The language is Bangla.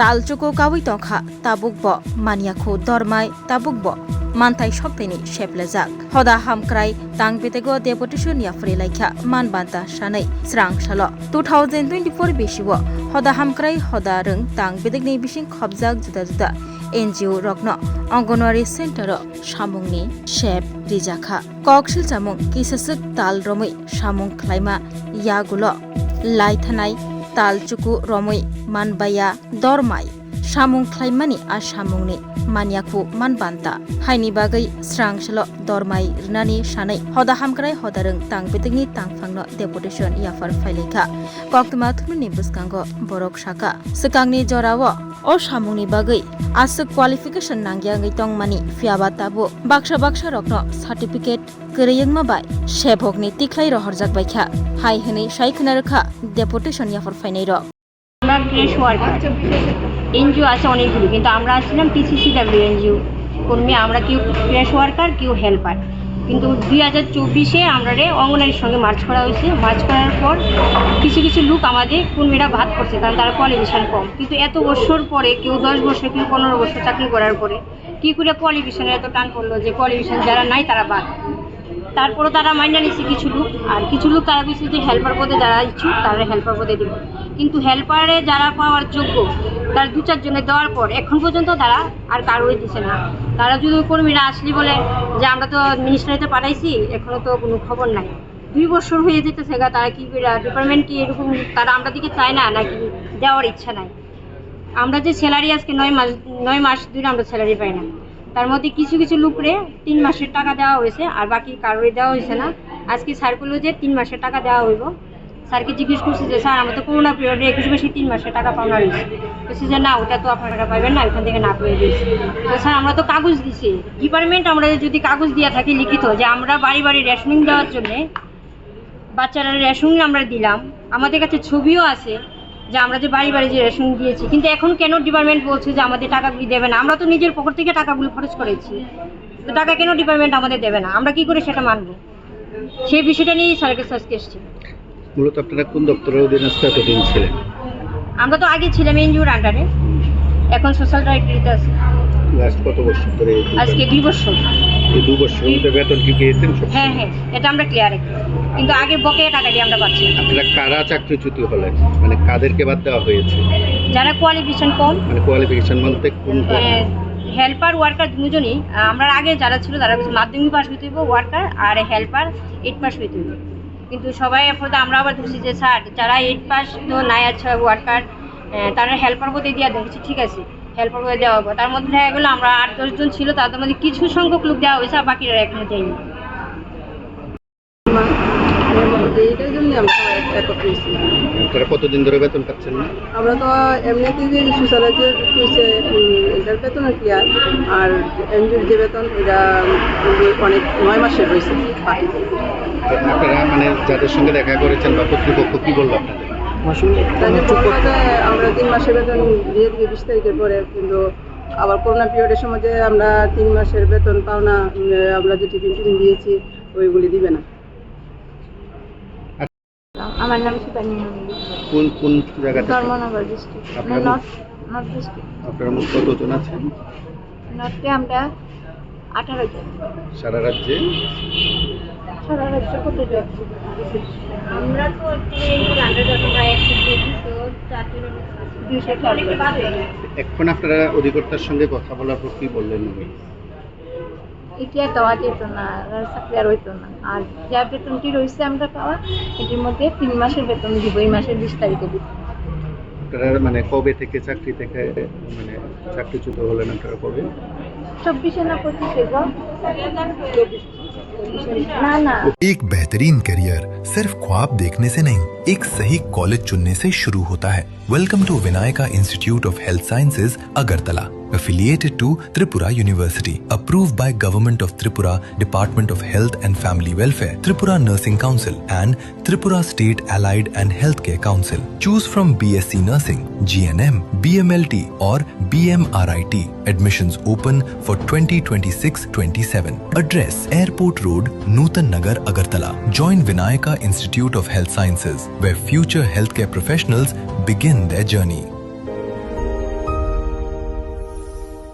तालचुको कावै तंखा ताबुकबो मानियाखौ दरमाय ताबुकबो मानथाय सप्ताहनि सेबलेजाक हदा हामक्राय तांबितेगो डेपुटेशन याफ्रे लाइखा मानबान्ता सानै स्रांसाल 2024 बेसिवो हदा हामक्राय हदा रों तांबितेगनि बिसिं खबजाक जुदा जुदा एनजिओ रग्न अंगनवाड़ी सेंटर सामुंनि शेप रिजाखा ककसिल सामुं किसासक ताल रमै सामुं खलाइमा यागुलो लाइथानाय तालचुकु रमै मानबाया दरमाय सामुं खलाइमानि आ सामुंनि मानियाखौ मानबान्ता हायनि बागै स्रांसल दरमाय रिनानि सानै हदा हामक्राय हदारों तांबितेगनि तांफांनो डेपुटेशन याफार फाइलेखा कक्तमा थुनुनि बुसकांगो बरक साका सिकांनि जरावो ओ सामुंनि बागै आसक क्वालिफिकेशन नांगियांगै तंमानि फियाबाताबो बाक्सा बाक्सा रकनो सार्टिफिकेट गरैयंमा बाय सेभकनि तिख्लाय रहरजाक बायखा हाय हनै सायखनारखा डेपुटेशन याफार फाइनै र আমরা ক্রেশ ওয়ার্কার এনজিও আছে অনেকগুলো, কিন্তু আমরা আসছিলাম TCCW এনজিও কর্মী। আমরা কেউ ক্রেশ ওয়ার্কার, কেউ হেল্পার। কিন্তু 2024-এ আমরা অঙ্গনারীর সঙ্গে মার্চ করা হয়েছে। মার্চ করার পর কিছু কিছু লোক আমাদের কর্মীরা ভাত করছে, কারণ তারা কোয়ালিফিকেশন কম। কিন্তু এত বছর পরে, কেউ 10 বছর, কেউ 15 বছর চাকরি করার পরে কী করে কোয়ালিফিকেশনের এত টান পড়লো যে কোয়ালিফিকেশন যারা নাই তারা বাদ। তারপরে তারা মাইনা নিচ্ছে কিছু লোক, আর কিছু লোক তারা বলছে যে হেল্পার পদে যারা ইচ্ছুক তারা হেল্পার পদে দেব। কিন্তু হেল্পারে যারা পাওয়ার যোগ্য তার 2-4 জনে দেওয়ার পর এখন পর্যন্ত তারা আর কারোই দিচ্ছে না। তারা যদি কর্মীরা আসলে বলে যে আমরা তো মিনিস্ট্রিতে পাঠাইছি, এখনও তো কোনো খবর নাই। 2 বছর হয়ে যেতেছে গা, তারা কি ডিপার্টমেন্ট কি এরকম তারা আমরা দিকে চায় না, নাকি দেওয়ার ইচ্ছা নাই। আমরা যে স্যালারি আজকে 9 মাস ধরে আমরা স্যালারি পাই না। তার মধ্যে কিছু কিছু লোকরে 3 মাসের টাকা দেওয়া হয়েছে, আর বাকি কারোরই দেওয়া হয়েছে না। আজকে স্যার বললো যে 3 মাসের টাকা দেওয়া হইব। স্যারকে জিজ্ঞেস করছি যে স্যার আমরা তো করোনা পিরিয়ডে 21 মাসে 3 মাসের টাকা পাওনা রয়েছে। বলছি যে না, ওটা তো আপনারা পাবেন না, এখান থেকে না করে দিয়েছি। তো স্যার আমরা তো কাগজ দিছি ডিপার্টমেন্ট, আমরা যদি কাগজ দিয়ে থাকি লিখিত যে আমরা বাড়ি বাড়ি রেশনিং দেওয়ার জন্যে বাচ্চারা রেশন আমরা দিলাম, আমাদের কাছে ছবিও আছে যে আমরা যে বাড়ি বাড়ি যে রেশন দিয়েছি। কিন্তু এখন কেন ডিপার্টমেন্ট বলছে যে আমাদের টাকাগুলি দেবে না? আমরা তো নিজের পকেট থেকে টাকাগুলো খরচ করেছি, তো টাকা কেন ডিপার্টমেন্ট আমাদের দেবে না? আমরা কি করে সেটা মানবো? সেই বিষয়টা নিয়েই স্যারকে সাজকে এসেছি। মূলত আপনারা কোন দপ্তরের অধীনস্থ এতদিন ছিলেন? আমরা তো আগে ছিলাম এনজিওর আন্ডারে, এখন সোশ্যাল ডাইরেক্টরিতে আছি। লাস্ট কত বছর ধরে? আজকে 2 বছর। এই 2 বছর মধ্যে বেতন কি পেয়েছেন? হ্যাঁ হ্যাঁ, এটা আমরা ক্লিয়ার রাখি, কিন্তু আগে বকেয়া টাকা দিয়ে আমরা পাচ্ছি। আপনারা কারা চাকরিচ্যুত হলেন, মানে কাদেরকে বাদ দেওয়া হয়েছে? যারা কোয়ালিফিকেশন কম, মানে কোয়ালিফিকেশন বলতে কোন? হেল্পার ওয়ার্কার দুজনই। আমরা আগে যারা ছিল তারা মাধ্যমিক পাস হইতে হইব ওয়ার্কার, আর হেল্পার 8 পাস হইতে হইব। কিন্তু সবাই এখন আমরা আবার ধরছি যে স্যার যারা 8 পাস তো নাই আছে ওয়ার্কার, তারা হেল্পার পদে দিয়ে দেখছি, ঠিক আছে হেল্পার পদে দেওয়া হবে। তার মধ্যে দেখা গেলো আমরা 8-10 জন ছিল, তাদের মধ্যে কিছু সংখ্যক লোক দেওয়া হয়েছে, আর বাকিরা এখনো দেয়নি। এইটার জন্য আমরা একত্র হয়েছি। আপনারা কতদিন ধরে বেতন পাচ্ছেন না? আমরা তো এমনিতেই যে সোশ্যালাইজের হয়েছে এটার বেতন ক্লিয়ার, আর এনজিওর যে বেতন এটা অনেক 9 মাসের রয়েছে বাকি। আপনারা মানে যাদের সঙ্গে দেখা করেছেন বা কর্তৃপক্ষ কি বললো আপনাদের? আমরা 3 মাসের বেতন দিয়ে দিকে 20 তারিখের পরে, কিন্তু আবার করোনা পিরিয়ডের সময় যে আমরা 3 মাসের বেতন পাওনা আমরা যে টিফিন দিয়েছি ওইগুলি দিবে না। আমার নাম সুপানি। কোন জায়গাতে? Dharmanagar district, north district. আপনারা মোট কতজন আছেন? নর্থে আমরা 18 জন। সারা রাজ্যে? সারা রাজ্যে কতজন? আমরা তো প্রায় 204 এখন আপনারা অধিকর্তার সঙ্গে কথা বলার পর কি বললেন? এটা দেওয়া যেত না, চাকরি আর হইতো না। আর যা বেতনটি রয়েছে আমরা পাওয়া, এটির মধ্যে 3 মাসের বেতন দিব, এই মাসের 20 তারিখে দিব। আপনারা মানে কবে থেকে চাকরি থেকে মানে চাকরিচ্যুত হলেন আপনারা কবে? 24 না 25 ना ना। एक बेहतरीन करियर सिर्फ ख्वाब देखने से नहीं, एक सही कॉलेज चुनने से शुरू होता है। Welcome to Vinayaka institute of health sciences Agartala, affiliated to Tripura University, approved by Government of Tripura, Department of Health and Family Welfare, Tripura Nursing Council and Tripura State Allied and Healthcare Council. Choose from BSc Nursing, GNM, BMLT or BMRIT. Admissions open for 2026-27. Address Airport Road, Nutan Nagar, Agartala. Join Vinayaka Institute of Health Sciences, where future healthcare professionals begin their journey.